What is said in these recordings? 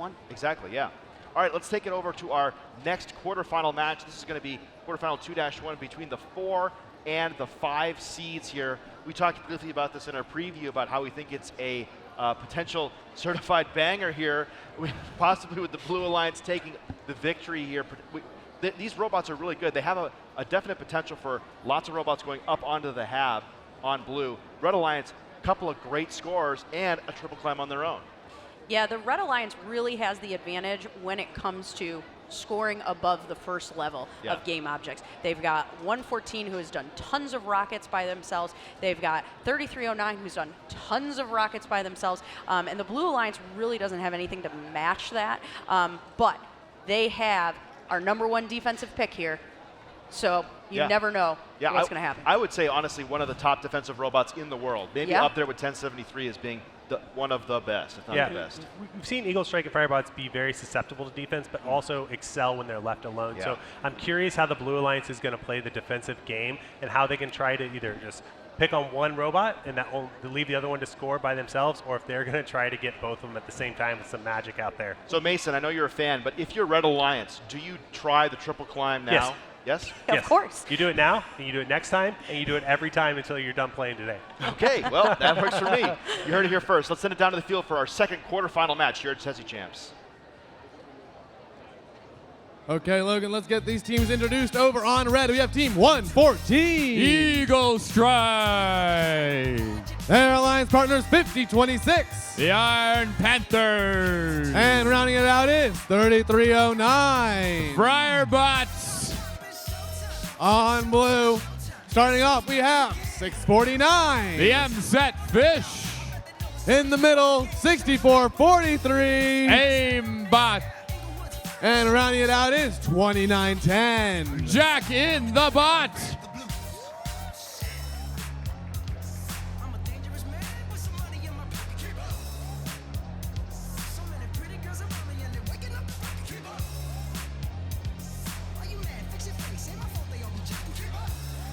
one. Exactly, yeah. All right, let's take it over to our next quarterfinal match. This is going to be quarterfinal 2-1 between the 4 and the 5 seeds here. We talked briefly about this in our preview about how we think it's a potential certified banger here, possibly with the Blue Alliance taking the victory here. These robots are really good. They have a definite potential for lots of robots going up onto the hab on Blue. Red Alliance, a couple of great scores and a triple climb on their own. Yeah, the Red Alliance really has the advantage when it comes to scoring above the first level of game objects. They've got 114 who has done tons of rockets by themselves. They've got 3309 who's done tons of rockets by themselves. And the Blue Alliance really doesn't have anything to match that. But they have our #1 defensive pick here. So you never know what's going to happen. I would say, honestly, one of the top defensive robots in the world. Maybe up there with 1073 as being one of the best, if not the best. We've seen Eagle Strike and Firebots be very susceptible to defense, but also excel when they're left alone. So I'm curious how the Blue Alliance is going to play the defensive game and how they can try to either just pick on one robot and that will leave the other one to score by themselves, or if they're going to try to get both of them at the same time with some magic out there. So Mason, I know you're a fan, but if you're Red Alliance, do you try the triple climb now? Yes. Yes? Of course. You do it now, and you do it next time, and you do it every time until you're done playing today. Okay, well, that works for me. You heard it here first. Let's send it down to the field for our second quarterfinal match here at Chezy Champs. Okay, Logan, let's get these teams introduced. Over on red, we have team 114. Eagle Strike. Their alliance partners, 5026. The Iron Panthers. And rounding it out is 3309. Firebots. On blue, starting off, we have 649. The MZ Fish. In the middle, 6443. Aimbot. And rounding it out is 2910. Jack in the bot.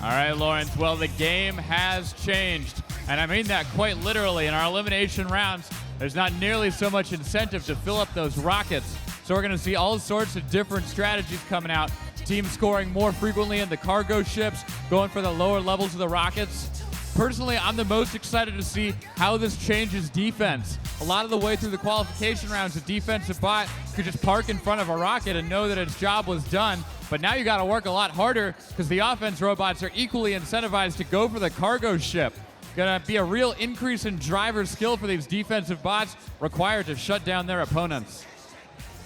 All right, Lawrence, well, the game has changed, and I mean that quite literally. In our elimination rounds, there's not nearly so much incentive to fill up those rockets, so we're going to see all sorts of different strategies coming out. Teams scoring more frequently in the cargo ships, going for the lower levels of the rockets. Personally, I'm the most excited to see how this changes defense. A lot of the way through the qualification rounds, a defensive bot could just park in front of a rocket and know that its job was done. But now you got to work a lot harder because the offense robots are equally incentivized to go for the cargo ship. Gonna be a real increase in driver skill for these defensive bots required to shut down their opponents.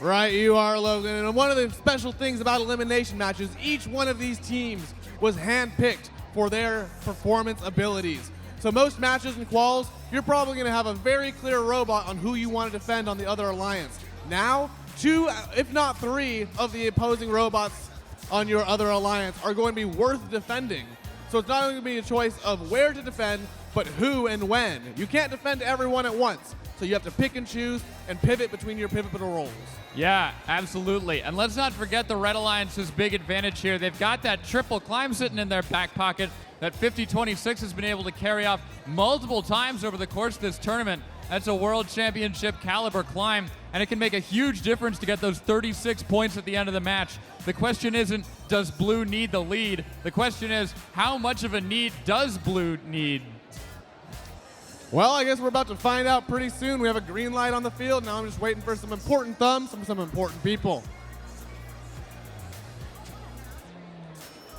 Right, you are, Logan. And one of the special things about elimination matches, each one of these teams was handpicked for their performance abilities. So most matches and quals, you're probably going to have a very clear robot on who you want to defend on the other alliance. Now, 2, if not 3, of the opposing robots on your other alliance are going to be worth defending. So it's not only going to be a choice of where to defend, but who and when. You can't defend everyone at once. So you have to pick and choose and pivot between your pivotal roles. Yeah, absolutely. And let's not forget the Red Alliance's big advantage here. They've got that triple climb sitting in their back pocket that 5026 has been able to carry off multiple times over the course of this tournament. That's a world championship caliber climb, and it can make a huge difference to get those 36 points at the end of the match. The question isn't, does Blue need the lead? The question is, how much of a need does Blue need? Well, I guess we're about to find out pretty soon. We have a green light on the field. Now I'm just waiting for some important thumbs from some important people.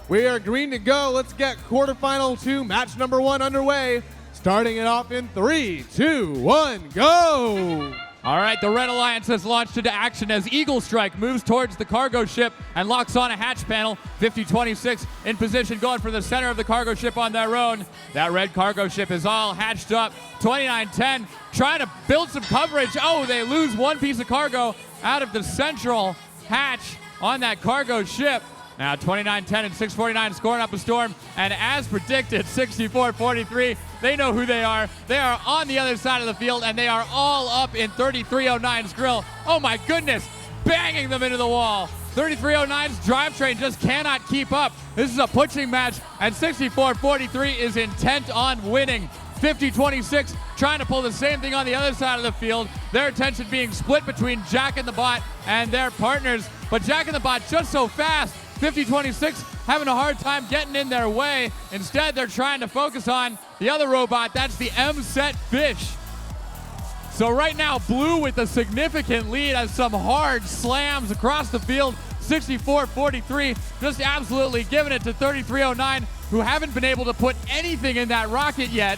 We are green to go. Let's get quarterfinal 2, match number 1 underway. Starting it off in 3, 2, 1, go! All right, the Red Alliance has launched into action as Eagle Strike moves towards the cargo ship and locks on a hatch panel. 5026 in position, going for the center of the cargo ship on their own. That red cargo ship is all hatched up. 2910 trying to build some coverage. Oh, they lose one piece of cargo out of the central hatch on that cargo ship. Now 2910 and 649 scoring up a storm, and as predicted, 6443, they know who they are. They are on the other side of the field, and they are all up in 3309's grill. Oh my goodness, banging them into the wall. 3309's drivetrain just cannot keep up. This is a pushing match, and 6443 is intent on winning. 5026 trying to pull the same thing on the other side of the field. their attention being split between Jack and the Bot and their partners. But Jack and the Bot just so fast. 50-26 having a hard time getting in their way. Instead, they're trying to focus on the other robot. That's the M-Set Fish. So right now, Blue with a significant lead as some hard slams across the field. 64-43, just absolutely giving it to 3309, who haven't been able to put anything in that rocket yet.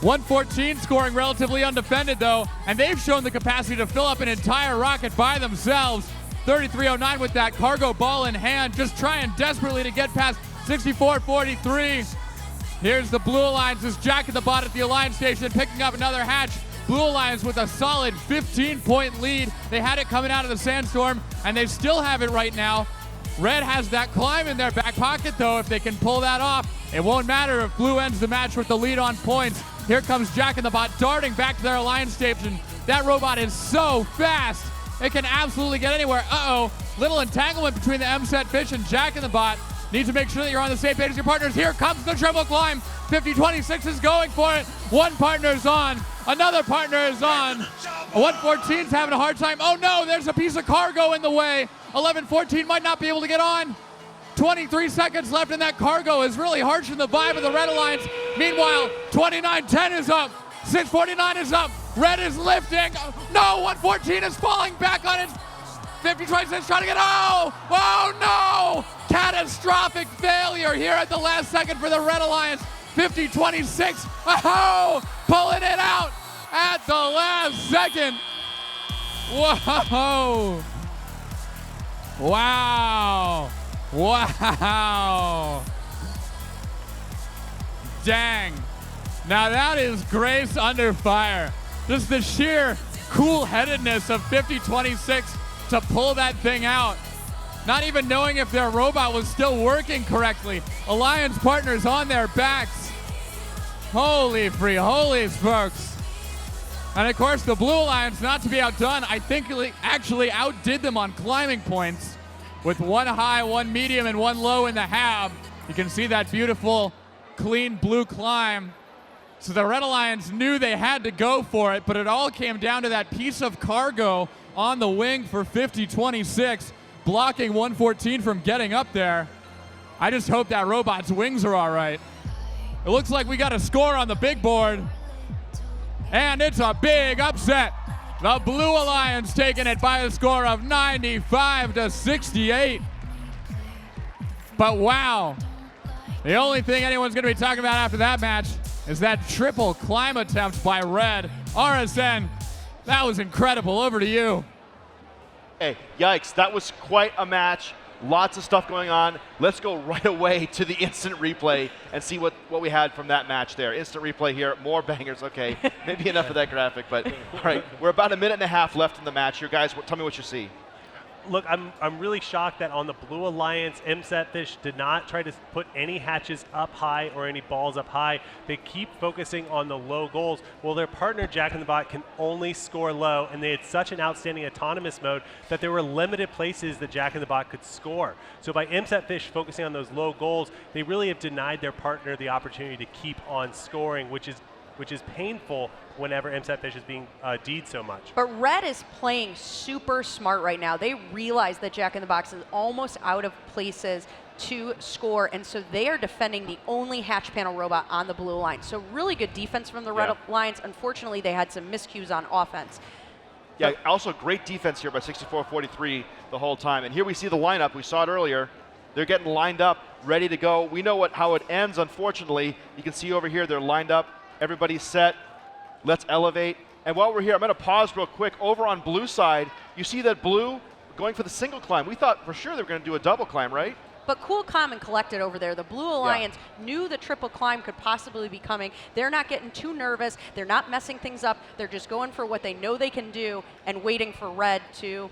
114 scoring relatively undefended though, and they've shown the capacity to fill up an entire rocket by themselves. 3309 with that cargo ball in hand, just trying desperately to get past 64-43. Here's the Blue Alliance, as Jack and the Bot at the Alliance station picking up another hatch. Blue Alliance with a solid 15-point lead. They had it coming out of the sandstorm, and they still have it right now. Red has that climb in their back pocket, though. If they can pull that off, it won't matter if Blue ends the match with the lead on points. Here comes Jack and the Bot darting back to their Alliance station. That robot is so fast. It can absolutely get anywhere. Uh-oh, little entanglement between the M-Set Fish and Jack and the Bot. Need to make sure that you're on the same page as your partners. Here comes the triple climb. 50-26 is going for it. One partner's on. Another partner is on. 114's having a hard time. Oh no, there's a piece of cargo in the way. 11-14 might not be able to get on. 23 seconds left, and that cargo is really harshing the vibe of the Red Alliance. Meanwhile, 29-10 is up. 649 is up. Red is lifting. No, 114 is falling back on its 50-26 trying to get, oh no! Catastrophic failure here at the last second for the Red Alliance. 50-26, oh, pulling it out at the last second. Whoa. Wow. Wow. Dang. Now that is grace under fire. Just the sheer cool-headedness of 50-26 to pull that thing out. Not even knowing if their robot was still working correctly. Alliance partners on their backs. Holy holy smokes. And of course the Blue Alliance, not to be outdone, I think actually outdid them on climbing points with one high, one medium, and one low in the hab. You can see that beautiful, clean blue climb. So the Red Alliance knew they had to go for it, but it all came down to that piece of cargo on the wing for 50-26, blocking 114 from getting up there. I just hope that robot's wings are all right. It looks like we got a score on the big board, and it's a big upset. The Blue Alliance taking it by a score of 95-68. But wow, the only thing anyone's going to be talking about after that match is that triple climb attempt by Red. RSN, that was incredible. Over to you. Hey, yikes, that was quite a match. Lots of stuff going on. Let's go right away to the instant replay and see what we had from that match there. Instant replay here, more bangers. Okay, maybe enough of that graphic, but all right, we're about a minute and a half left in the match here. Guys, tell me what you see. Look, I'm really shocked that on the Blue Alliance, M-Set Fish did not try to put any hatches up high or any balls up high. They keep focusing on the low goals. Well, their partner, Jack and the Bot, can only score low, and they had such an outstanding autonomous mode that there were limited places that Jack and the Bot could score. So by M-Set Fish focusing on those low goals, they really have denied their partner the opportunity to keep on scoring, which is painful whenever M-Set Fish is being D'd so much. But Red is playing super smart right now. They realize that Jack in the Box is almost out of places to score, and so they are defending the only hatch panel robot on the Blue Alliance. So really good defense from the Red Alliance. Unfortunately, they had some miscues on offense. Yeah, also great defense here by 64-43 the whole time. And here we see the lineup. We saw it earlier. They're getting lined up, ready to go. We know how it ends, unfortunately. You can see over here they're lined up. Everybody's set. Let's elevate. And while we're here, I'm going to pause real quick. Over on Blue side, you see that Blue going for the single climb. We thought for sure they were going to do a double climb, right? But cool, calm, and collected over there. The Blue Alliance knew the triple climb could possibly be coming. They're not getting too nervous. They're not messing things up. They're just going for what they know they can do and waiting for Red to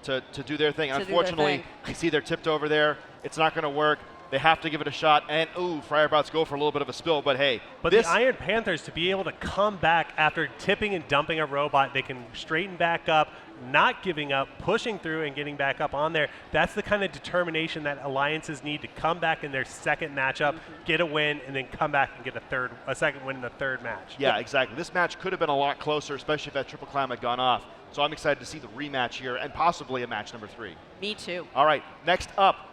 do their thing. Unfortunately, you see they're tipped over there. It's not going to work. They have to give it a shot, and Firebots go for a little bit of a spill, but hey. But the Iron Panthers, to be able to come back after tipping and dumping a robot, they can straighten back up, not giving up, pushing through and getting back up on there. That's the kind of determination that alliances need to come back in their second matchup, get a win, and then come back and get a second win in the third match. Yeah, exactly. This match could have been a lot closer, especially if that triple climb had gone off. So I'm excited to see the rematch here and possibly a match number 3. Me too. All right, next up,